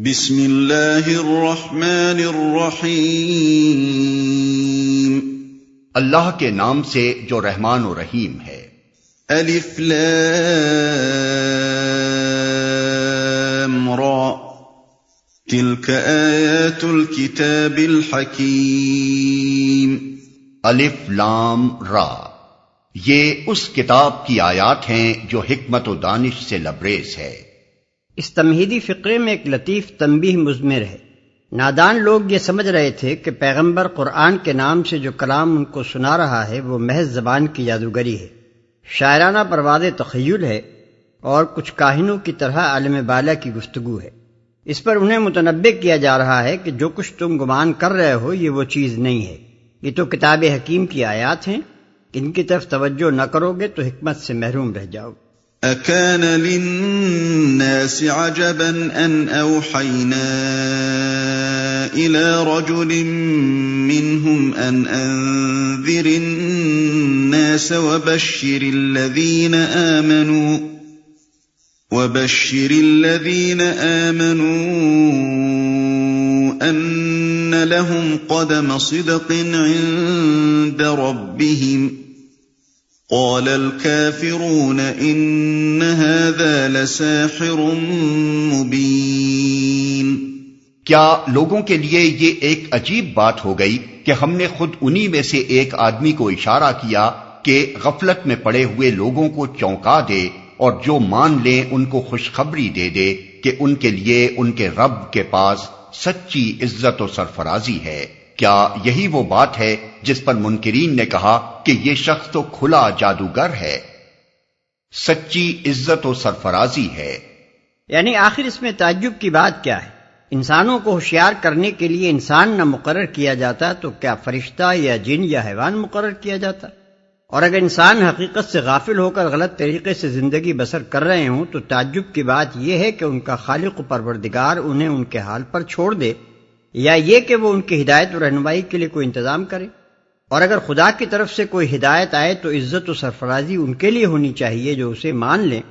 بسم اللہ الرحمن الرحیم اللہ کے نام سے جو رحمان و رحیم ہے۔ الف لام را تلک آیات الکتاب الحکیم۔ الف لام را، یہ اس کتاب کی آیات ہیں جو حکمت و دانش سے لبریز ہے۔ اس تمہیدی فقرے میں ایک لطیف تنبیہ مضمر ہے۔ نادان لوگ یہ سمجھ رہے تھے کہ پیغمبر قرآن کے نام سے جو کلام ان کو سنا رہا ہے وہ محض زبان کی جادوگری ہے، شاعرانہ پرواز تخیل ہے اور کچھ کاہنوں کی طرح عالم بالا کی گفتگو ہے۔ اس پر انہیں متنبہ کیا جا رہا ہے کہ جو کچھ تم گمان کر رہے ہو یہ وہ چیز نہیں ہے، یہ تو کتاب حکیم کی آیات ہیں، ان کی طرف توجہ نہ کرو گے تو حکمت سے محروم رہ جاؤ گے۔ اکان للناس عجبا ان اوحینا الى رجل منهم ان انذر الناس وبشر الذين آمنوا ان لهم قدم صدق عند ربهم قال الكافرون ان هذا لساحر مبین۔ کیا لوگوں کے لیے یہ ایک عجیب بات ہو گئی کہ ہم نے خود انہی میں سے ایک آدمی کو اشارہ کیا کہ غفلت میں پڑے ہوئے لوگوں کو چونکا دے اور جو مان لیں ان کو خوشخبری دے دے کہ ان کے لیے ان کے رب کے پاس سچی عزت و سرفرازی ہے۔ کیا یہی وہ بات ہے جس پر منکرین نے کہا کہ یہ شخص تو کھلا جادوگر ہے؟ سچی عزت و سرفرازی ہے، یعنی آخر اس میں تعجب کی بات کیا ہے؟ انسانوں کو ہوشیار کرنے کے لیے انسان نہ مقرر کیا جاتا تو کیا فرشتہ یا جن یا حیوان مقرر کیا جاتا؟ اور اگر انسان حقیقت سے غافل ہو کر غلط طریقے سے زندگی بسر کر رہے ہوں تو تعجب کی بات یہ ہے کہ ان کا خالق و پروردگار انہیں ان کے حال پر چھوڑ دے، یا یہ کہ وہ ان کی ہدایت و رہنمائی کے لیے کوئی انتظام کرے۔ اور اگر خدا کی طرف سے کوئی ہدایت آئے تو عزت و سرفرازی ان کے لیے ہونی چاہیے جو اسے مان لیں،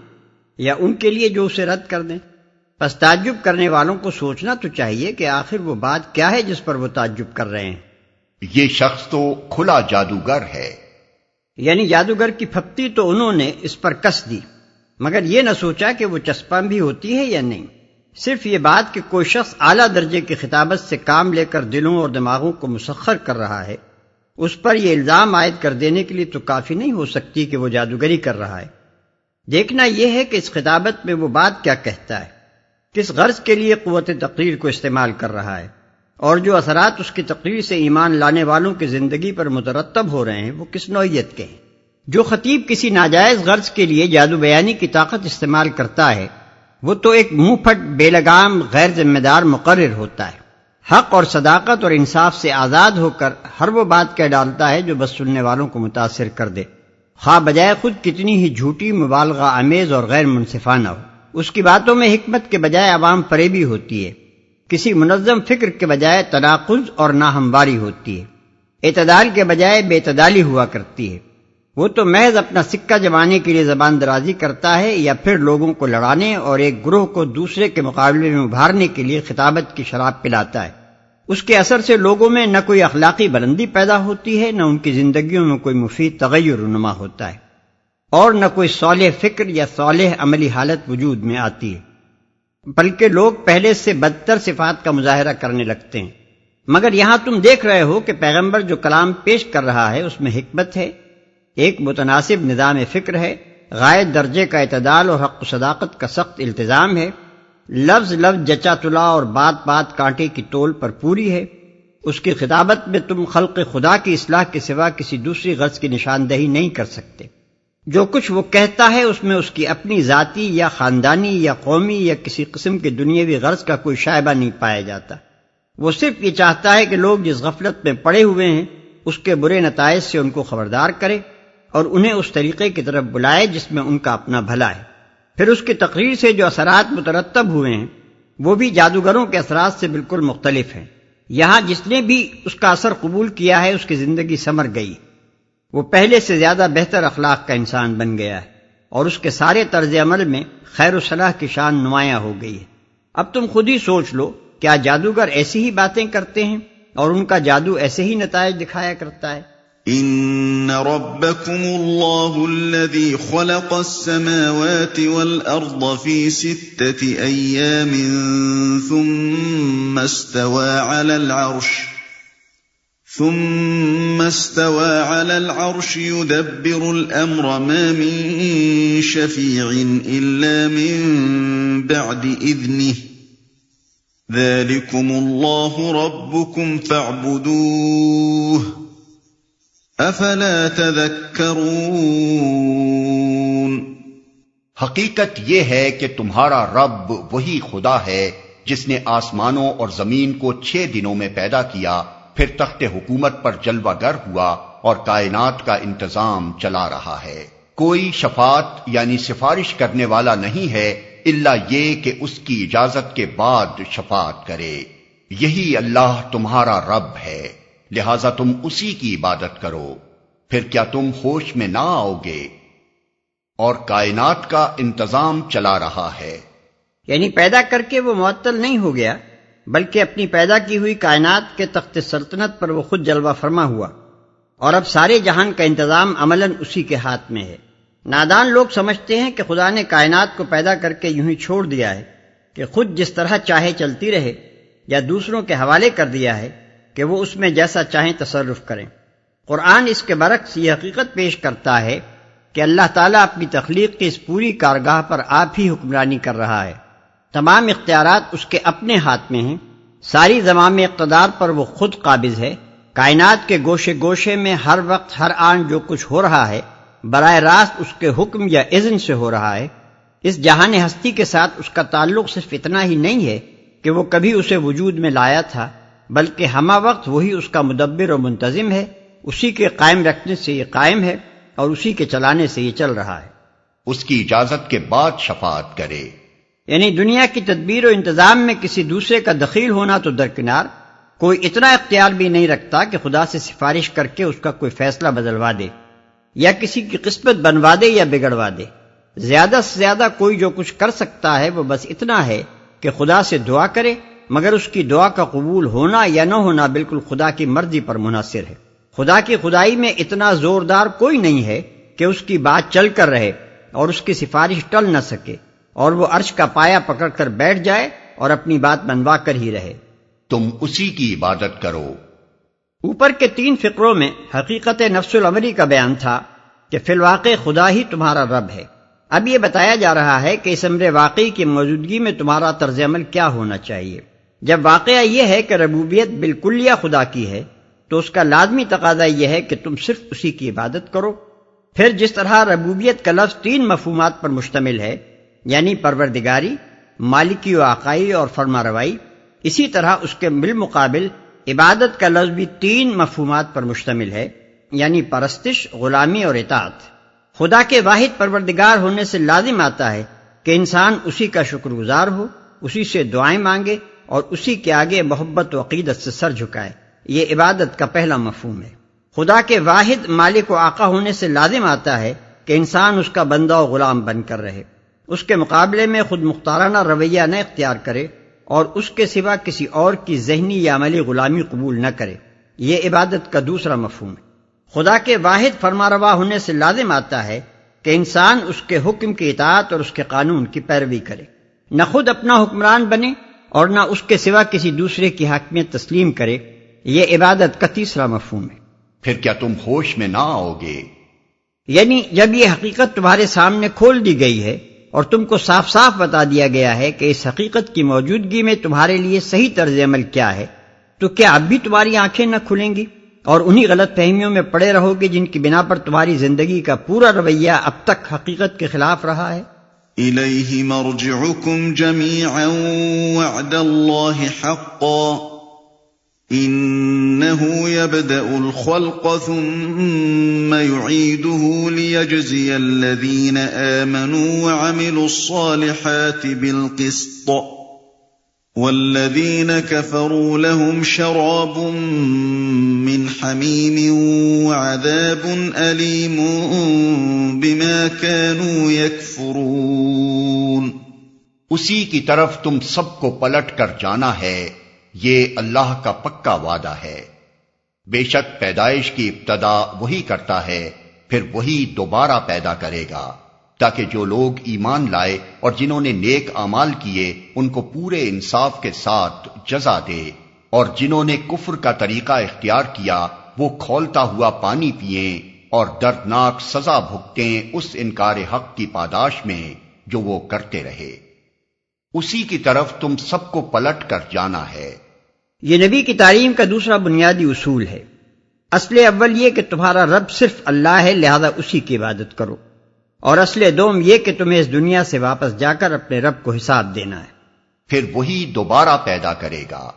یا ان کے لیے جو اسے رد کر دیں۔ پس تعجب کرنے والوں کو سوچنا تو چاہیے کہ آخر وہ بات کیا ہے جس پر وہ تعجب کر رہے ہیں۔ یہ شخص تو کھلا جادوگر ہے، یعنی جادوگر کی پھپتی تو انہوں نے اس پر کس دی، مگر یہ نہ سوچا کہ وہ چسپاں بھی ہوتی ہے یا نہیں۔ صرف یہ بات کہ کوئی شخص اعلیٰ درجے کی خطابت سے کام لے کر دلوں اور دماغوں کو مسخر کر رہا ہے، اس پر یہ الزام عائد کر دینے کے لیے تو کافی نہیں ہو سکتی کہ وہ جادوگری کر رہا ہے۔ دیکھنا یہ ہے کہ اس خطابت میں وہ بات کیا کہتا ہے، کس غرض کے لیے قوت تقریر کو استعمال کر رہا ہے، اور جو اثرات اس کی تقریر سے ایمان لانے والوں کی زندگی پر مترتب ہو رہے ہیں وہ کس نوعیت کے ہیں۔ جو خطیب کسی ناجائز غرض کے لیے جادو بیانی کی طاقت استعمال کرتا ہے وہ تو ایک منہ پھٹ بے لگام غیر ذمہ دار مقرر ہوتا ہے، حق اور صداقت اور انصاف سے آزاد ہو کر ہر وہ بات کہہ ڈالتا ہے جو بس سننے والوں کو متاثر کر دے، خواہ بجائے خود کتنی ہی جھوٹی، مبالغہ آمیز اور غیر منصفانہ ہو۔ اس کی باتوں میں حکمت کے بجائے عوام فریبی ہوتی ہے، کسی منظم فکر کے بجائے تناقض اور ناہمواری ہوتی ہے، اعتدال کے بجائے بے اعتدالی ہوا کرتی ہے۔ وہ تو محض اپنا سکہ جمانے کے لیے زبان درازی کرتا ہے، یا پھر لوگوں کو لڑانے اور ایک گروہ کو دوسرے کے مقابلے میں ابھارنے کے لیے خطابت کی شراب پلاتا ہے۔ اس کے اثر سے لوگوں میں نہ کوئی اخلاقی بلندی پیدا ہوتی ہے، نہ ان کی زندگیوں میں کوئی مفید تغیر رونما ہوتا ہے، اور نہ کوئی صالح فکر یا صالح عملی حالت وجود میں آتی ہے، بلکہ لوگ پہلے سے بدتر صفات کا مظاہرہ کرنے لگتے ہیں۔ مگر یہاں تم دیکھ رہے ہو کہ پیغمبر جو کلام پیش کر رہا ہے اس میں حکمت ہے، ایک متناسب نظام فکر ہے، غائب درجے کا اعتدال اور حق و صداقت کا سخت التزام ہے، لفظ لفظ جچا تلا اور بات بات کانٹے کی تول پر پوری ہے۔ اس کی خطابت میں تم خلق خدا کی اصلاح کے سوا کسی دوسری غرض کی نشاندہی نہیں کر سکتے۔ جو کچھ وہ کہتا ہے اس میں اس کی اپنی ذاتی یا خاندانی یا قومی یا کسی قسم کے دنیاوی غرض کا کوئی شائبہ نہیں پایا جاتا۔ وہ صرف یہ چاہتا ہے کہ لوگ جس غفلت میں پڑے ہوئے ہیں اس کے برے نتائج سے ان کو خبردار کرے اور انہیں اس طریقے کی طرف بلائے جس میں ان کا اپنا بھلا ہے۔ پھر اس کی تقریر سے جو اثرات مترتب ہوئے ہیں وہ بھی جادوگروں کے اثرات سے بالکل مختلف ہیں۔ یہاں جس نے بھی اس کا اثر قبول کیا ہے اس کی زندگی سمر گئی، وہ پہلے سے زیادہ بہتر اخلاق کا انسان بن گیا ہے، اور اس کے سارے طرز عمل میں خیر و صلاح کی شان نمایاں ہو گئی ہے۔ اب تم خود ہی سوچ لو، کیا جادوگر ایسی ہی باتیں کرتے ہیں اور ان کا جادو ایسے ہی نتائج دکھایا کرتا ہے؟ ان ربکم اللہ الذی خلق السماوات والارض فی 6 ایام ثم استوى على العرش يدبر الأمر ما من شفيع إلا من بعد إذنه ذلكم الله ربكم فاعبدوه أفلا تذكرون۔ حقیقت یہ ہے کہ تمہارا رب وہی خدا ہے جس نے آسمانوں اور زمین کو 6 دنوں میں پیدا کیا، پھر تخت حکومت پر جلوہ گر ہوا اور کائنات کا انتظام چلا رہا ہے۔ کوئی شفاعت یعنی سفارش کرنے والا نہیں ہے الا یہ کہ اس کی اجازت کے بعد شفاعت کرے۔ یہی اللہ تمہارا رب ہے، لہذا تم اسی کی عبادت کرو، پھر کیا تم ہوش میں نہ آؤ گے؟ اور کائنات کا انتظام چلا رہا ہے، یعنی پیدا کر کے وہ معطل نہیں ہو گیا، بلکہ اپنی پیدا کی ہوئی کائنات کے تخت سلطنت پر وہ خود جلوہ فرما ہوا، اور اب سارے جہان کا انتظام عملاً اسی کے ہاتھ میں ہے۔ نادان لوگ سمجھتے ہیں کہ خدا نے کائنات کو پیدا کر کے یوں ہی چھوڑ دیا ہے کہ خود جس طرح چاہے چلتی رہے، یا دوسروں کے حوالے کر دیا ہے کہ وہ اس میں جیسا چاہیں تصرف کریں۔ قرآن اس کے برعکس یہ حقیقت پیش کرتا ہے کہ اللہ تعالیٰ اپنی تخلیق کی اس پوری کارگاہ پر آپ ہی حکمرانی کر رہا ہے۔ تمام اختیارات اس کے اپنے ہاتھ میں ہیں، ساری زمام اقتدار پر وہ خود قابض ہے۔ کائنات کے گوشے گوشے میں ہر وقت ہر آن جو کچھ ہو رہا ہے براہ راست اس کے حکم یا اذن سے ہو رہا ہے۔ اس جہان ہستی کے ساتھ اس کا تعلق صرف اتنا ہی نہیں ہے کہ وہ کبھی اسے وجود میں لایا تھا، بلکہ ہمہ وقت وہی اس کا مدبر و منتظم ہے، اسی کے قائم رکھنے سے یہ قائم ہے اور اسی کے چلانے سے یہ چل رہا ہے۔ اس کی اجازت کے بعد شفاعت کرے، یعنی دنیا کی تدبیر و انتظام میں کسی دوسرے کا دخیل ہونا تو درکنار، کوئی اتنا اختیار بھی نہیں رکھتا کہ خدا سے سفارش کر کے اس کا کوئی فیصلہ بدلوا دے یا کسی کی قسمت بنوا دے یا بگڑوا دے۔ زیادہ سے زیادہ کوئی جو کچھ کر سکتا ہے وہ بس اتنا ہے کہ خدا سے دعا کرے، مگر اس کی دعا کا قبول ہونا یا نہ ہونا بالکل خدا کی مرضی پر منحصر ہے۔ خدا کی خدائی میں اتنا زوردار کوئی نہیں ہے کہ اس کی بات چل کر رہے اور اس کی سفارش ٹل نہ سکے، اور وہ عرش کا پایا پکڑ کر بیٹھ جائے اور اپنی بات منوا کر ہی رہے۔ تم اسی کی عبادت کرو۔ اوپر کے 3 فقروں میں حقیقت نفس الامری کا بیان تھا کہ فی الواقع خدا ہی تمہارا رب ہے۔ اب یہ بتایا جا رہا ہے کہ اس امر واقعی کی موجودگی میں تمہارا طرز عمل کیا ہونا چاہیے۔ جب واقعہ یہ ہے کہ ربوبیت بالکلیہ خدا کی ہے تو اس کا لازمی تقاضا یہ ہے کہ تم صرف اسی کی عبادت کرو۔ پھر جس طرح ربوبیت کا لفظ 3 مفہومات پر مشتمل ہے، یعنی پروردگاری، مالکی و آقائی اور فرما روائی، اسی طرح اس کے بالمقابل عبادت کا لفظ بھی 3 مفہومات پر مشتمل ہے، یعنی پرستش، غلامی اور اطاعت۔ خدا کے واحد پروردگار ہونے سے لازم آتا ہے کہ انسان اسی کا شکر گزار ہو، اسی سے دعائیں مانگے اور اسی کے آگے محبت و عقیدت سے سر جھکائے۔ یہ عبادت کا پہلا مفہوم ہے۔ خدا کے واحد مالک و آقا ہونے سے لازم آتا ہے کہ انسان اس کا بندہ و غلام بن کر رہے، اس کے مقابلے میں خود مختارانہ رویہ نہ اختیار کرے اور اس کے سوا کسی اور کی ذہنی یا عملی غلامی قبول نہ کرے۔ یہ عبادت کا دوسرا مفہوم ہے۔ خدا کے واحد فرماروا ہونے سے لازم آتا ہے کہ انسان اس کے حکم کی اطاعت اور اس کے قانون کی پیروی کرے، نہ خود اپنا حکمران بنے اور نہ اس کے سوا کسی دوسرے کی حاکمیت تسلیم کرے۔ یہ عبادت کا تیسرا مفہوم ہے۔ پھر کیا تم ہوش میں نہ آؤ گے؟ یعنی جب یہ حقیقت تمہارے سامنے کھول دی گئی ہے اور تم کو صاف صاف بتا دیا گیا ہے کہ اس حقیقت کی موجودگی میں تمہارے لیے صحیح طرز عمل کیا ہے، تو کیا اب بھی تمہاری آنکھیں نہ کھلیں گی اور انہی غلط فہمیوں میں پڑے رہو گے جن کی بنا پر تمہاری زندگی کا پورا رویہ اب تک حقیقت کے خلاف رہا ہے؟ الیہ مرجعکم جمیعا وعد اللہ حقا انه يبدأ الخلق ثم يعيده ليجزي الذين آمنوا وعملوا الصالحات بالقسط والذين كفروا لهم شراب من حميم وعذاب أليم بما كانوا يكفرون۔ اسی کی طرف تم سب کو پلٹ کر جانا ہے، یہ اللہ کا پکا وعدہ ہے۔ بے شک پیدائش کی ابتدا وہی کرتا ہے، پھر وہی دوبارہ پیدا کرے گا، تاکہ جو لوگ ایمان لائے اور جنہوں نے نیک اعمال کیے ان کو پورے انصاف کے ساتھ جزا دے، اور جنہوں نے کفر کا طریقہ اختیار کیا وہ کھولتا ہوا پانی پئیں اور دردناک سزا بھگتیں اس انکار حق کی پاداش میں جو وہ کرتے رہے۔ اسی کی طرف تم سب کو پلٹ کر جانا ہے۔ یہ نبی کی تعلیم کا دوسرا بنیادی اصول ہے۔ اصل اول یہ کہ تمہارا رب صرف اللہ ہے، لہذا اسی کی عبادت کرو، اور اصل دوم یہ کہ تمہیں اس دنیا سے واپس جا کر اپنے رب کو حساب دینا ہے، پھر وہی دوبارہ پیدا کرے گا۔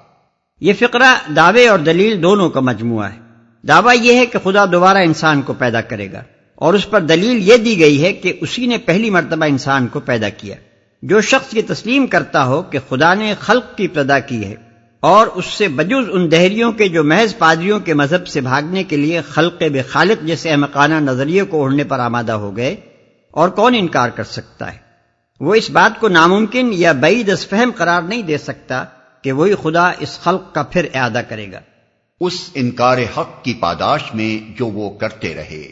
یہ فقرہ دعوے اور دلیل دونوں کا مجموعہ ہے۔ دعویٰ یہ ہے کہ خدا دوبارہ انسان کو پیدا کرے گا، اور اس پر دلیل یہ دی گئی ہے کہ اسی نے پہلی مرتبہ انسان کو پیدا کیا۔ جو شخص یہ تسلیم کرتا ہو کہ خدا نے خلق کی ابتدا کی ہے، اور اس سے بجز ان دہریوں کے جو محض پادریوں کے مذہب سے بھاگنے کے لیے خلق بے خالق جیسے احمقانہ نظریے کو اوڑھنے پر آمادہ ہو گئے، اور کون انکار کر سکتا ہے؟ وہ اس بات کو ناممکن یا بعید از فہم قرار نہیں دے سکتا کہ وہی خدا اس خلق کا پھر اعادہ کرے گا، اس انکار حق کی پاداش میں جو وہ کرتے رہے۔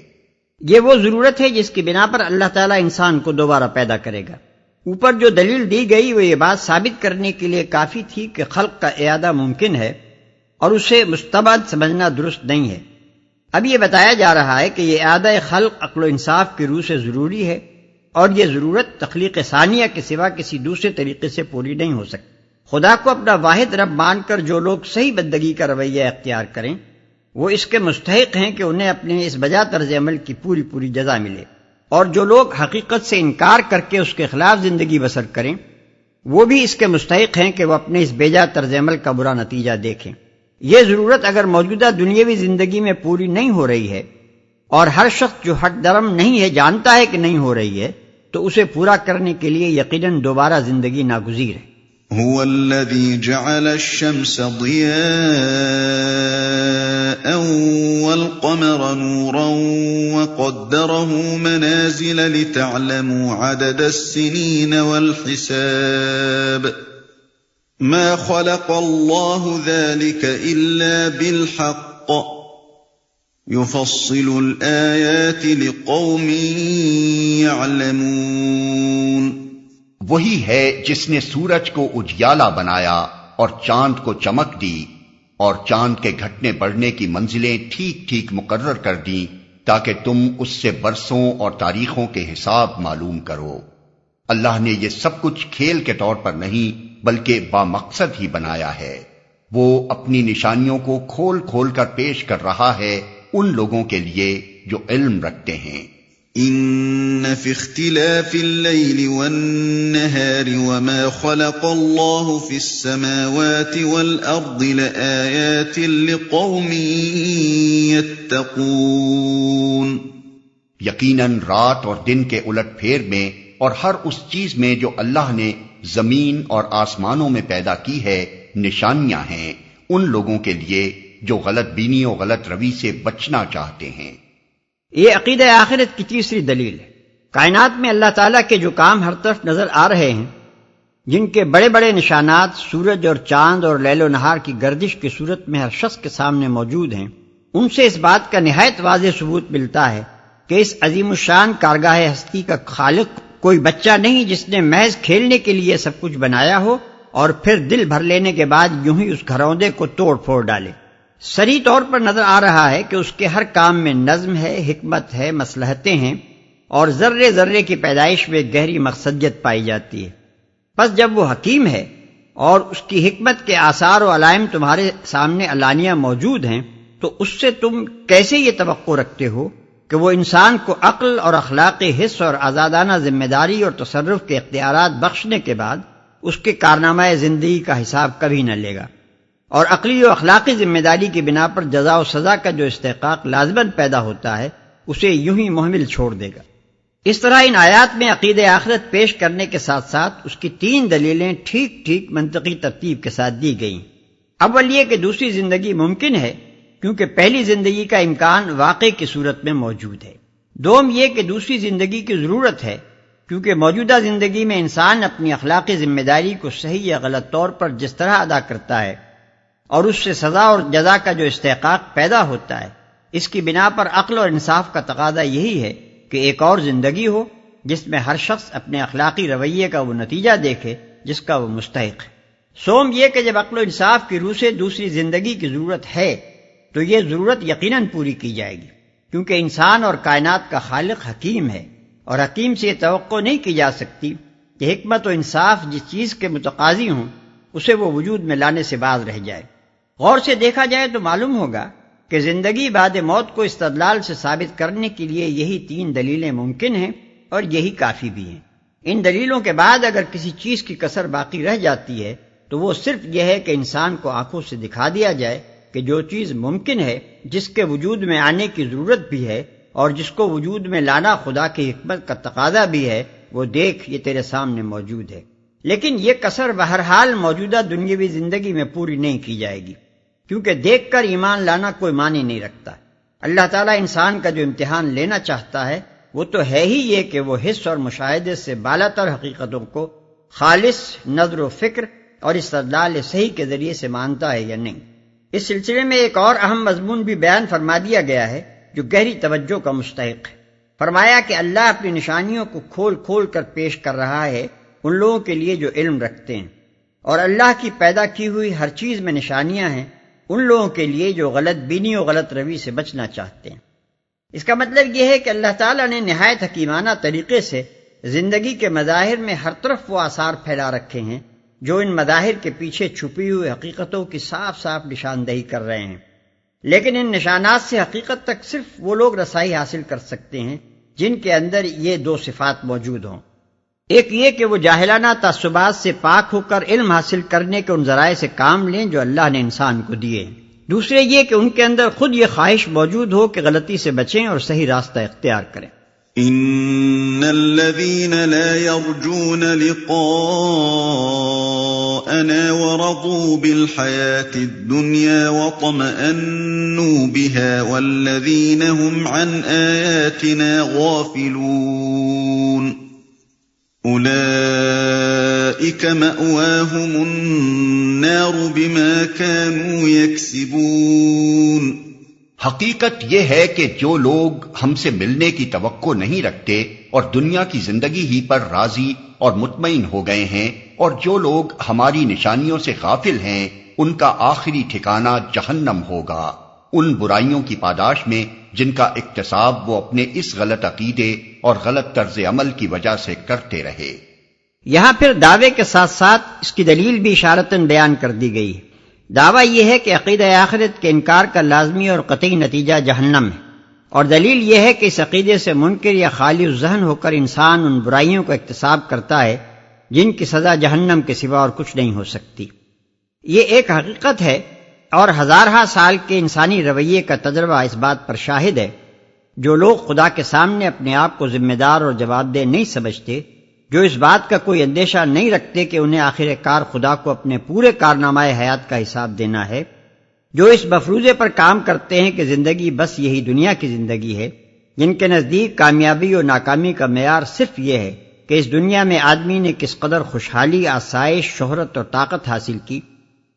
یہ وہ ضرورت ہے جس کی بنا پر اللہ تعالیٰ انسان کو دوبارہ پیدا کرے گا۔ اوپر جو دلیل دی گئی وہ یہ بات ثابت کرنے کے لیے کافی تھی کہ خلق کا اعادہ ممکن ہے اور اسے مستبعد سمجھنا درست نہیں ہے۔ اب یہ بتایا جا رہا ہے کہ یہ اعادہ خلق عقل و انصاف کی روح سے ضروری ہے، اور یہ ضرورت تخلیق ثانیہ کے سوا کسی دوسرے طریقے سے پوری نہیں ہو سکتی۔ خدا کو اپنا واحد رب مان کر جو لوگ صحیح بندگی کا رویہ اختیار کریں وہ اس کے مستحق ہیں کہ انہیں اپنے اس بجا طرز عمل کی پوری پوری جزا ملے، اور جو لوگ حقیقت سے انکار کر کے اس کے خلاف زندگی بسر کریں وہ بھی اس کے مستحق ہیں کہ وہ اپنے اس بیجا طرز عمل کا برا نتیجہ دیکھیں۔ یہ ضرورت اگر موجودہ دنیاوی زندگی میں پوری نہیں ہو رہی ہے، اور ہر شخص جو ہٹ درم نہیں ہے جانتا ہے کہ نہیں ہو رہی ہے، تو اسے پورا کرنے کے لیے یقیناً دوبارہ زندگی ناگزیر ہے۔ هو الذي جعل الشمس ضياء والقمر نورا وقدره منازل لتعلموا عدد السنين والحساب ما خلق الله ذلك إلا بالحق يفصل الآيات لقوم يعلمون۔ وہی ہے جس نے سورج کو اجیالا بنایا اور چاند کو چمک دی، اور چاند کے گھٹنے بڑھنے کی منزلیں ٹھیک ٹھیک مقرر کر دیں تاکہ تم اس سے برسوں اور تاریخوں کے حساب معلوم کرو۔ اللہ نے یہ سب کچھ کھیل کے طور پر نہیں بلکہ بامقصد ہی بنایا ہے۔ وہ اپنی نشانیوں کو کھول کھول کر پیش کر رہا ہے ان لوگوں کے لیے جو علم رکھتے ہیں۔ ان فی اختلاف اللیل والنہار وما خلق اللہ فی السماوات والارض لآیات لقوم یتقون۔ یقیناً رات اور دن کے الٹ پھیر میں اور ہر اس چیز میں جو اللہ نے زمین اور آسمانوں میں پیدا کی ہے نشانیاں ہیں ان لوگوں کے لیے جو غلط بینی و غلط روی سے بچنا چاہتے ہیں۔ یہ عقیدہ آخرت کی تیسری دلیل ہے۔ کائنات میں اللہ تعالیٰ کے جو کام ہر طرف نظر آ رہے ہیں، جن کے بڑے بڑے نشانات سورج اور چاند اور لیل و نہار کی گردش کی صورت میں ہر شخص کے سامنے موجود ہیں، ان سے اس بات کا نہایت واضح ثبوت ملتا ہے کہ اس عظیم الشان کارگاہ ہستی کا خالق کوئی بچہ نہیں جس نے محض کھیلنے کے لیے سب کچھ بنایا ہو اور پھر دل بھر لینے کے بعد یوں ہی اس گھروندے کو توڑ پھوڑ ڈالے۔ صریح طور پر نظر آ رہا ہے کہ اس کے ہر کام میں نظم ہے، حکمت ہے، مصلحتیں ہیں، اور ذرے ذرے کی پیدائش میں گہری مقصدیت پائی جاتی ہے۔ پس جب وہ حکیم ہے اور اس کی حکمت کے آثار و علائم تمہارے سامنے علانیہ موجود ہیں، تو اس سے تم کیسے یہ توقع رکھتے ہو کہ وہ انسان کو عقل اور اخلاقی حس اور آزادانہ ذمہ داری اور تصرف کے اختیارات بخشنے کے بعد اس کے کارنامہ زندگی کا حساب کبھی نہ لے گا، اور عقلی و اخلاقی ذمہ داری کی بنا پر جزا و سزا کا جو استحقاق لازماً پیدا ہوتا ہے اسے یوں ہی مہمل چھوڑ دے گا۔ اس طرح ان آیات میں عقید آخرت پیش کرنے کے ساتھ ساتھ اس کی تین دلیلیں ٹھیک ٹھیک منطقی ترتیب کے ساتھ دی گئیں۔ اول یہ کہ دوسری زندگی ممکن ہے کیونکہ پہلی زندگی کا امکان واقع کی صورت میں موجود ہے۔ دوم یہ کہ دوسری زندگی کی ضرورت ہے کیونکہ موجودہ زندگی میں انسان اپنی اخلاقی ذمہ داری کو صحیح یا غلط طور پر جس طرح ادا کرتا ہے اور اس سے سزا اور جزا کا جو استحقاق پیدا ہوتا ہے، اس کی بنا پر عقل اور انصاف کا تقاضا یہی ہے کہ ایک اور زندگی ہو جس میں ہر شخص اپنے اخلاقی رویے کا وہ نتیجہ دیکھے جس کا وہ مستحق ہے۔ سوم یہ کہ جب عقل و انصاف کی روح سے دوسری زندگی کی ضرورت ہے تو یہ ضرورت یقیناً پوری کی جائے گی، کیونکہ انسان اور کائنات کا خالق حکیم ہے، اور حکیم سے یہ توقع نہیں کی جا سکتی کہ حکمت و انصاف جس چیز کے متقاضی ہوں اسے وہ وجود میں لانے سے باز رہ جائے۔ غور سے دیکھا جائے تو معلوم ہوگا کہ زندگی بعد موت کو استدلال سے ثابت کرنے کے لیے یہی 3 دلیلیں ممکن ہیں اور یہی کافی بھی ہیں۔ ان دلیلوں کے بعد اگر کسی چیز کی کسر باقی رہ جاتی ہے تو وہ صرف یہ ہے کہ انسان کو آنکھوں سے دکھا دیا جائے کہ جو چیز ممکن ہے، جس کے وجود میں آنے کی ضرورت بھی ہے اور جس کو وجود میں لانا خدا کی حکمت کا تقاضا بھی ہے، وہ دیکھ یہ تیرے سامنے موجود ہے۔ لیکن یہ کسر بہرحال موجودہ دنیاوی زندگی میں پوری نہیں کی جائے گی، کیونکہ دیکھ کر ایمان لانا کوئی معنی نہیں رکھتا۔ اللہ تعالیٰ انسان کا جو امتحان لینا چاہتا ہے وہ تو ہے ہی یہ کہ وہ حس اور مشاہدے سے بالاتر حقیقتوں کو خالص نظر و فکر اور استدلال صحیح کے ذریعے سے مانتا ہے یا نہیں۔ اس سلسلے میں ایک اور اہم مضمون بھی بیان فرما دیا گیا ہے جو گہری توجہ کا مستحق ہے۔ فرمایا کہ اللہ اپنی نشانیوں کو کھول کھول کر پیش کر رہا ہے ان لوگوں کے لیے جو علم رکھتے ہیں، اور اللہ کی پیدا کی ہوئی ہر چیز میں نشانیاں ہیں ان لوگوں کے لیے جو غلط بینی و غلط روی سے بچنا چاہتے ہیں۔ اس کا مطلب یہ ہے کہ اللہ تعالیٰ نے نہایت حکیمانہ طریقے سے زندگی کے مظاہر میں ہر طرف وہ آثار پھیلا رکھے ہیں جو ان مظاہر کے پیچھے چھپی ہوئی حقیقتوں کی صاف صاف نشاندہی کر رہے ہیں، لیکن ان نشانات سے حقیقت تک صرف وہ لوگ رسائی حاصل کر سکتے ہیں جن کے اندر یہ 2 صفات موجود ہوں۔ ایک یہ کہ وہ جاہلانہ تعصبات سے پاک ہو کر علم حاصل کرنے کے ان ذرائع سے کام لیں جو اللہ نے انسان کو دیے ہیں۔ دوسرے یہ کہ ان کے اندر خود یہ خواہش موجود ہو کہ غلطی سے بچیں اور صحیح راستہ اختیار کریں۔ ان الذين لا يرجون لقاءنا ورضوا بالحياة الدنيا وطمأنوا بها والذين هم عن آياتنا غافلون أولئك مأواهم النار بما كانوا يكسبون۔ حقیقت یہ ہے کہ جو لوگ ہم سے ملنے کی توقع نہیں رکھتے اور دنیا کی زندگی ہی پر راضی اور مطمئن ہو گئے ہیں، اور جو لوگ ہماری نشانیوں سے غافل ہیں، ان کا آخری ٹھکانہ جہنم ہوگا، ان برائیوں کی پاداش میں جن کا اکتساب وہ اپنے اس غلط عقیدے اور غلط طرز عمل کی وجہ سے کرتے رہے۔ یہاں پھر دعوے کے ساتھ ساتھ اس کی دلیل بھی اشارتاً بیان کر دی گئی ہے۔ دعویٰ یہ ہے کہ عقیدہ آخرت کے انکار کا لازمی اور قطعی نتیجہ جہنم ہے، اور دلیل یہ ہے کہ اس عقیدے سے منکر یا خالی الذہن ہو کر انسان ان برائیوں کا اکتساب کرتا ہے جن کی سزا جہنم کے سوا اور کچھ نہیں ہو سکتی۔ یہ ایک حقیقت ہے اور ہزارہا سال کے انسانی رویے کا تجربہ اس بات پر شاہد ہے۔ جو لوگ خدا کے سامنے اپنے آپ کو ذمہ دار اور جواب دہ نہیں سمجھتے، جو اس بات کا کوئی اندیشہ نہیں رکھتے کہ انہیں آخر کار خدا کو اپنے پورے کارنامہ حیات کا حساب دینا ہے، جو اس مفروضے پر کام کرتے ہیں کہ زندگی بس یہی دنیا کی زندگی ہے، جن کے نزدیک کامیابی اور ناکامی کا معیار صرف یہ ہے کہ اس دنیا میں آدمی نے کس قدر خوشحالی، آسائش، شہرت اور طاقت حاصل کی،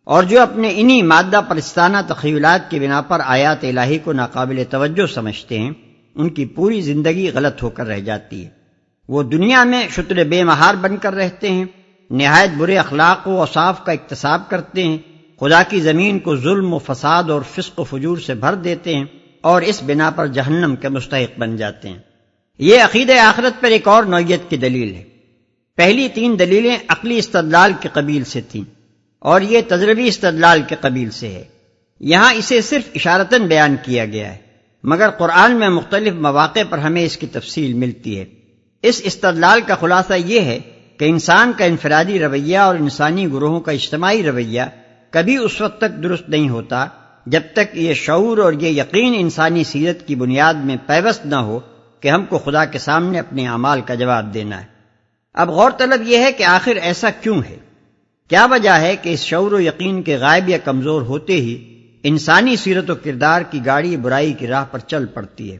اور جو اپنے انہی مادہ پرستانہ تخیلات کی بنا پر آیات الہی کو ناقابل توجہ سمجھتے ہیں، ان کی پوری زندگی غلط ہو کر رہ جاتی ہے۔ وہ دنیا میں شتر بے مہار بن کر رہتے ہیں، نہایت برے اخلاق و اوصاف کا اکتساب کرتے ہیں، خدا کی زمین کو ظلم و فساد اور فسق و فجور سے بھر دیتے ہیں، اور اس بنا پر جہنم کے مستحق بن جاتے ہیں۔ یہ عقیدہ آخرت پر ایک اور نوعیت کی دلیل ہے۔ پہلی 3 دلیلیں عقلی استدلال کے قبیل سے تھیں، اور یہ تجربی استدلال کے قبیل سے ہے۔ یہاں اسے صرف اشارتاً بیان کیا گیا ہے، مگر قرآن میں مختلف مواقع پر ہمیں اس کی تفصیل ملتی ہے۔ اس استدلال کا خلاصہ یہ ہے کہ انسان کا انفرادی رویہ اور انسانی گروہوں کا اجتماعی رویہ کبھی اس وقت تک درست نہیں ہوتا جب تک یہ شعور اور یہ یقین انسانی سیرت کی بنیاد میں پیوست نہ ہو کہ ہم کو خدا کے سامنے اپنے اعمال کا جواب دینا ہے۔ اب غور طلب یہ ہے کہ آخر ایسا کیوں ہے؟ کیا وجہ ہے کہ اس شعور و یقین کے غائب یا کمزور ہوتے ہی انسانی سیرت و کردار کی گاڑی برائی کی راہ پر چل پڑتی ہے؟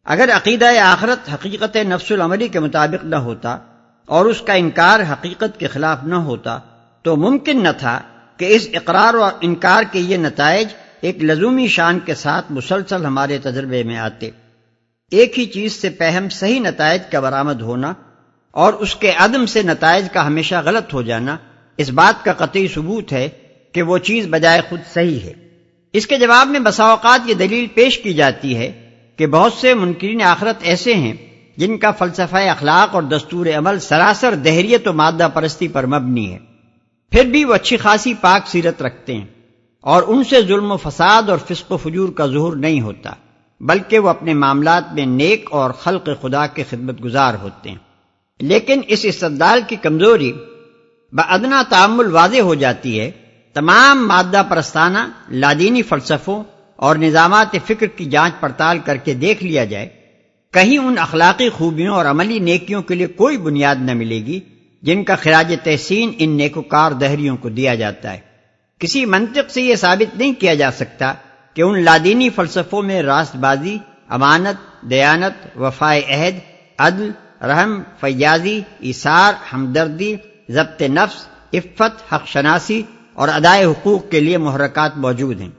اگر عقیدہ آخرت حقیقت نفس العملی کے مطابق نہ ہوتا اور اس کا انکار حقیقت کے خلاف نہ ہوتا تو ممکن نہ تھا کہ اس اقرار اور انکار کے یہ نتائج ایک لزومی شان کے ساتھ مسلسل ہمارے تجربے میں آتے۔ ایک ہی چیز سے پہم صحیح نتائج کا برآمد ہونا اور اس کے عدم سے نتائج کا ہمیشہ غلط ہو جانا اس بات کا قطعی ثبوت ہے کہ وہ چیز بجائے خود صحیح ہے۔ اس کے جواب میں بسا اوقات یہ دلیل پیش کی جاتی ہے کہ بہت سے منکرین آخرت ایسے ہیں جن کا فلسفہ اخلاق اور دستور عمل سراسر دہریت و مادہ پرستی پر مبنی ہے، پھر بھی وہ اچھی خاصی پاک سیرت رکھتے ہیں اور ان سے ظلم و فساد اور فسق و فجور کا ظہور نہیں ہوتا، بلکہ وہ اپنے معاملات میں نیک اور خلق خدا کے خدمت گزار ہوتے ہیں۔ لیکن اس استدلال کی کمزوری بادنا تأمل واضح ہو جاتی ہے۔ تمام مادہ پرستانہ لادینی فلسفوں اور نظامات فکر کی جانچ پڑتال کر کے دیکھ لیا جائے، کہیں ان اخلاقی خوبیوں اور عملی نیکیوں کے لیے کوئی بنیاد نہ ملے گی جن کا خراج تحسین ان نیکوکار دہریوں کو دیا جاتا ہے۔ کسی منطق سے یہ ثابت نہیں کیا جا سکتا کہ ان لادینی فلسفوں میں راست بازی، امانت، دیانت، وفائے عہد، عدل، رحم، فیاضی، ایثار، ہمدردی، ضبط نفس، عفت، حق شناسی اور ادائے حقوق کے لیے محرکات موجود ہیں۔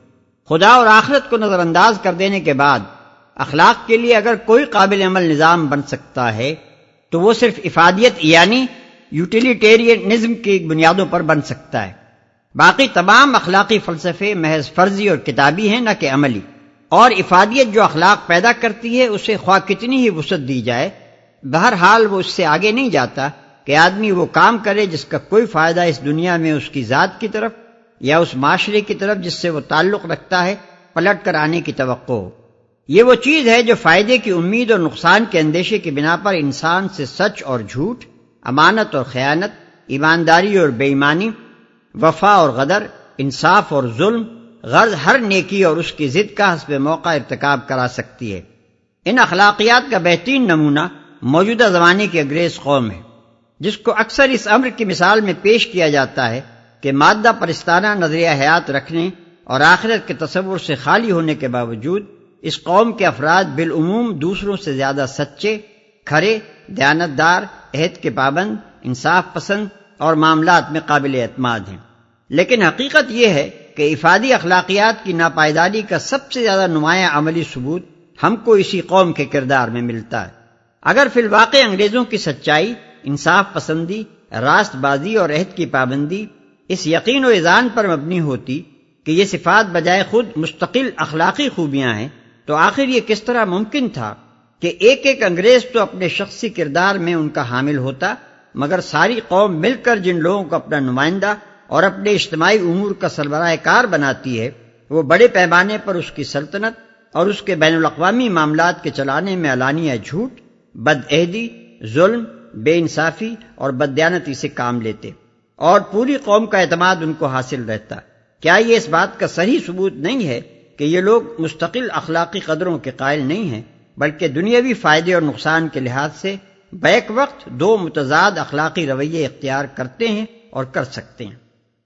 خدا اور آخرت کو نظر انداز کر دینے کے بعد اخلاق کے لیے اگر کوئی قابل عمل نظام بن سکتا ہے تو وہ صرف افادیت یعنی یوٹیلیٹیرینزم کی بنیادوں پر بن سکتا ہے۔ باقی تمام اخلاقی فلسفے محض فرضی اور کتابی ہیں، نہ کہ عملی، اور افادیت جو اخلاق پیدا کرتی ہے اسے خواہ کتنی ہی وسعت دی جائے، بہرحال وہ اس سے آگے نہیں جاتا کہ آدمی وہ کام کرے جس کا کوئی فائدہ اس دنیا میں اس کی ذات کی طرف یا اس معاشرے کی طرف جس سے وہ تعلق رکھتا ہے پلٹ کر آنے کی توقع ہو۔ یہ وہ چیز ہے جو فائدے کی امید اور نقصان کے اندیشے کی بنا پر انسان سے سچ اور جھوٹ، امانت اور خیانت، ایمانداری اور بے ایمانی، وفا اور غدر، انصاف اور ظلم، غرض ہر نیکی اور اس کی ضد کا حسب موقع ارتکاب کرا سکتی ہے۔ ان اخلاقیات کا بہترین نمونہ موجودہ زمانے کی انگریز قوم ہے، جس کو اکثر اس امر کی مثال میں پیش کیا جاتا ہے کہ مادہ پرستانہ نظریہ حیات رکھنے اور آخرت کے تصور سے خالی ہونے کے باوجود اس قوم کے افراد بالعموم دوسروں سے زیادہ سچے، کھرے، دیانتدار، عہد کے پابند، انصاف پسند اور معاملات میں قابل اعتماد ہیں۔ لیکن حقیقت یہ ہے کہ افادی اخلاقیات کی ناپائیداری کا سب سے زیادہ نمایاں عملی ثبوت ہم کو اسی قوم کے کردار میں ملتا ہے۔ اگر فی الواقع انگریزوں کی سچائی، انصاف پسندی، راست بازی اور عہد کی پابندی اس یقین و اذعان پر مبنی ہوتی کہ یہ صفات بجائے خود مستقل اخلاقی خوبیاں ہیں، تو آخر یہ کس طرح ممکن تھا کہ ایک ایک انگریز تو اپنے شخصی کردار میں ان کا حامل ہوتا، مگر ساری قوم مل کر جن لوگوں کو اپنا نمائندہ اور اپنے اجتماعی امور کا سربراہ کار بناتی ہے، وہ بڑے پیمانے پر اس کی سلطنت اور اس کے بین الاقوامی معاملات کے چلانے میں علانیہ جھوٹ، بدعہدی، ظلم، بے انصافی اور بددیانتی سے کام لیتے، اور پوری قوم کا اعتماد ان کو حاصل رہتا۔ کیا یہ اس بات کا صحیح ثبوت نہیں ہے کہ یہ لوگ مستقل اخلاقی قدروں کے قائل نہیں ہیں، بلکہ دنیاوی فائدے اور نقصان کے لحاظ سے بیک وقت دو متضاد اخلاقی رویے اختیار کرتے ہیں اور کر سکتے ہیں؟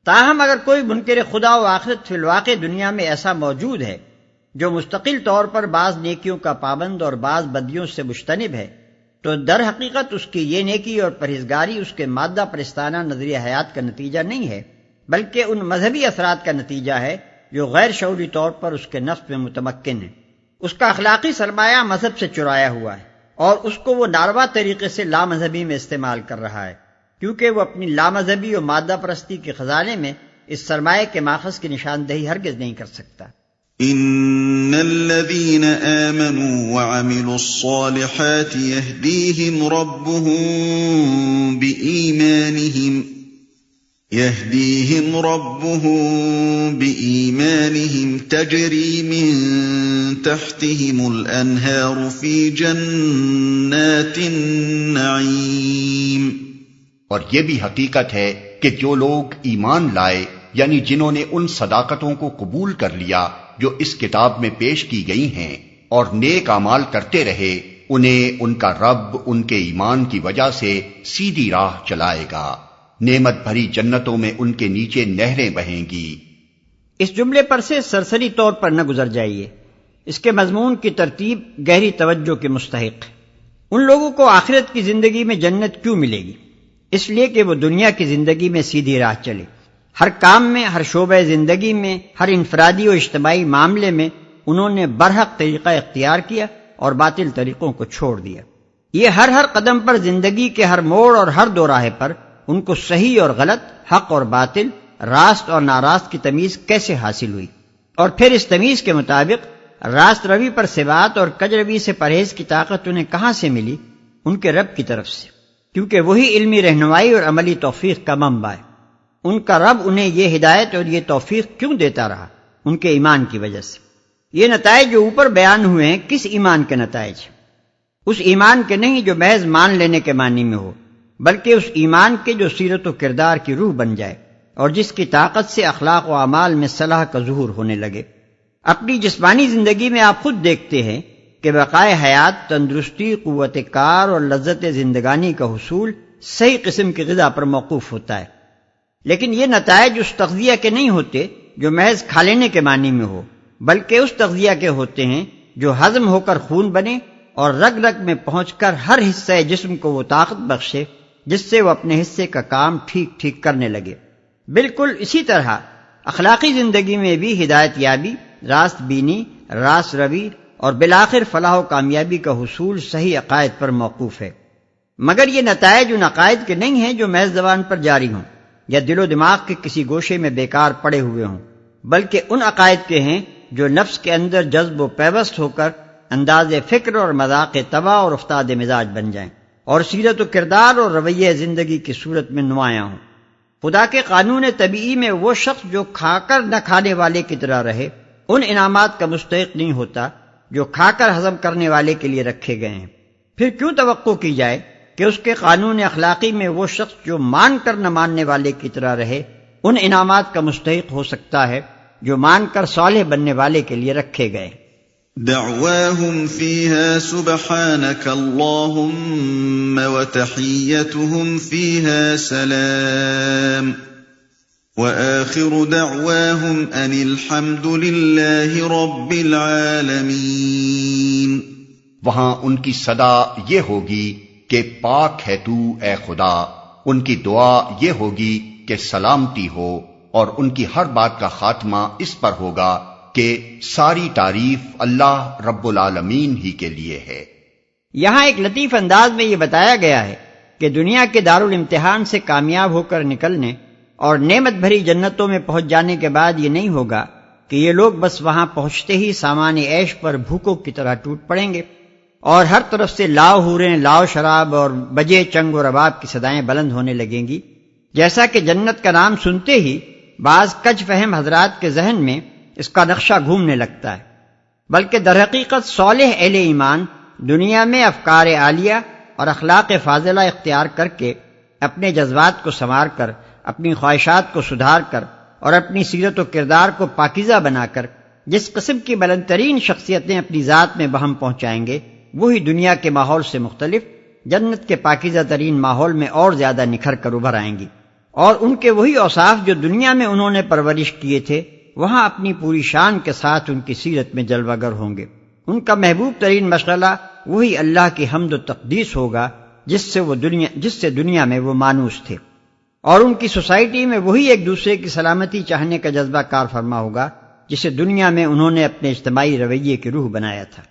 تاہم اگر کوئی منکر خدا و آخرت فی الواقع دنیا میں ایسا موجود ہے جو مستقل طور پر بعض نیکیوں کا پابند اور بعض بدیوں سے مجتنب ہے، تو در حقیقت اس کی یہ نیکی اور پرہیزگاری اس کے مادہ پرستانہ نظریہ حیات کا نتیجہ نہیں ہے، بلکہ ان مذہبی اثرات کا نتیجہ ہے جو غیر شعوری طور پر اس کے نفس میں متمکن ہیں۔ اس کا اخلاقی سرمایہ مذہب سے چرایا ہوا ہے اور اس کو وہ ناروا طریقے سے لامذہبی میں استعمال کر رہا ہے، کیونکہ وہ اپنی لامذہبی اور مادہ پرستی کے خزانے میں اس سرمایہ کے ماخذ کی نشاندہی ہرگز نہیں کر سکتا۔ ان الذين آمنوا وعملوا الصالحات يهديهم ربهم بإيمانهم تجري من تحتهم الأنهار في جنات النعيم۔ اور یہ بھی حقیقت ہے کہ جو لوگ ایمان لائے، یعنی جنہوں نے ان صداقتوں کو قبول کر لیا جو اس کتاب میں پیش کی گئی ہیں اور نیک اعمال کرتے رہے، انہیں ان کا رب ان کے ایمان کی وجہ سے سیدھی راہ چلائے گا، نعمت بھری جنتوں میں ان کے نیچے نہریں بہیں گی۔ اس جملے پر سے سرسری طور پر نہ گزر جائیے، اس کے مضمون کی ترتیب گہری توجہ کے مستحق۔ ان لوگوں کو آخرت کی زندگی میں جنت کیوں ملے گی؟ اس لیے کہ وہ دنیا کی زندگی میں سیدھی راہ چلے. ہر کام میں، ہر شعبہ زندگی میں، ہر انفرادی و اجتماعی معاملے میں انہوں نے برحق طریقہ اختیار کیا اور باطل طریقوں کو چھوڑ دیا. یہ ہر قدم پر، زندگی کے ہر موڑ اور ہر دو راہ پر ان کو صحیح اور غلط، حق اور باطل، راست اور ناراست کی تمیز کیسے حاصل ہوئی، اور پھر اس تمیز کے مطابق راست روی پر ثبات اور کج روی سے پرہیز کی طاقت انہیں کہاں سے ملی؟ ان کے رب کی طرف سے، کیونکہ وہی علمی رہنمائی اور عملی توفیق کا منبع ہے. ان کا رب انہیں یہ ہدایت اور یہ توفیق کیوں دیتا رہا؟ ان کے ایمان کی وجہ سے. یہ نتائج جو اوپر بیان ہوئے ہیں کس ایمان کے نتائج؟ اس ایمان کے نہیں جو محض مان لینے کے معنی میں ہو، بلکہ اس ایمان کے جو سیرت و کردار کی روح بن جائے اور جس کی طاقت سے اخلاق و اعمال میں صلاح کا ظہور ہونے لگے. اپنی جسمانی زندگی میں آپ خود دیکھتے ہیں کہ بقائے حیات، تندرستی، قوت کار اور لذت زندگانی کا حصول صحیح قسم کی غذا پر موقوف ہوتا ہے. لیکن یہ نتائج اس تغذیہ کے نہیں ہوتے جو محض کھا لینے کے معنی میں ہو، بلکہ اس تغذیہ کے ہوتے ہیں جو ہضم ہو کر خون بنے اور رگ رگ میں پہنچ کر ہر حصہ جسم کو وہ طاقت بخشے جس سے وہ اپنے حصے کا کام ٹھیک ٹھیک کرنے لگے. بالکل اسی طرح اخلاقی زندگی میں بھی ہدایت یابی، راست بینی، راست روی اور بالآخر فلاح و کامیابی کا حصول صحیح عقائد پر موقوف ہے. مگر یہ نتائج ان عقائد کے نہیں ہیں جو محض زبان پر جاری ہوں یا دل و دماغ کے کسی گوشے میں بیکار پڑے ہوئے ہوں، بلکہ ان عقائد کے ہیں جو نفس کے اندر جذب و پیوست ہو کر انداز فکر اور مذاق طبع اور افتاد مزاج بن جائیں اور سیرت و کردار اور رویہ زندگی کی صورت میں نمایاں ہوں. خدا کے قانون طبیعی میں وہ شخص جو کھا کر نہ کھانے والے کی طرح رہے ان انعامات کا مستحق نہیں ہوتا جو کھا کر ہضم کرنے والے کے لیے رکھے گئے ہیں. پھر کیوں توقع کی جائے کہ اس کے قانون اخلاقی میں وہ شخص جو مان کر نہ ماننے والے کی طرح رہے ان انعامات کا مستحق ہو سکتا ہے جو مان کر صالح بننے والے کے لیے رکھے گئے. دعواهم فيها سبحانك اللهم وتحيتهم فيها سلام وآخر دعواهم أن الحمد لله رب العالمين. وہاں ان کی صدا یہ ہوگی کہ پاک ہے تو اے خدا. ان کی دعا یہ ہوگی کہ سلامتی ہو، اور ان کی ہر بات کا خاتمہ اس پر ہوگا کہ ساری تعریف اللہ رب العالمین ہی کے لیے ہے. یہاں ایک لطیف انداز میں یہ بتایا گیا ہے کہ دنیا کے دارالامتحان سے کامیاب ہو کر نکلنے اور نعمت بھری جنتوں میں پہنچ جانے کے بعد یہ نہیں ہوگا کہ یہ لوگ بس وہاں پہنچتے ہی سامان عیش پر بھوکوں کی طرح ٹوٹ پڑیں گے اور ہر طرف سے لاؤ حوریں، لاؤ شراب اور بجے چنگ و رباب کی صدائیں بلند ہونے لگیں گی. جیسا کہ جنت کا نام سنتے ہی بعض کج فہم حضرات کے ذہن میں اس کا نقشہ گھومنے لگتا ہے، بلکہ در حقیقت صالح اہل ایمان دنیا میں افکار عالیہ اور اخلاق فاضلہ اختیار کر کے اپنے جذبات کو سنوار کر، اپنی خواہشات کو سدھار کر اور اپنی سیرت و کردار کو پاکیزہ بنا کر جس قسم کی بلند ترین شخصیتیں اپنی ذات میں بہم پہنچائیں گے وہی دنیا کے ماحول سے مختلف جنت کے پاکیزہ ترین ماحول میں اور زیادہ نکھر کر ابھر آئیں گی، اور ان کے وہی اوصاف جو دنیا میں انہوں نے پرورش کیے تھے وہاں اپنی پوری شان کے ساتھ ان کی سیرت میں جلوہ گر ہوں گے. ان کا محبوب ترین مشغلہ وہی اللہ کی حمد و تقدیس ہوگا جس سے دنیا میں وہ مانوس تھے، اور ان کی سوسائٹی میں وہی ایک دوسرے کی سلامتی چاہنے کا جذبہ کار فرما ہوگا جسے دنیا میں انہوں نے اپنے اجتماعی رویے کی روح بنایا تھا.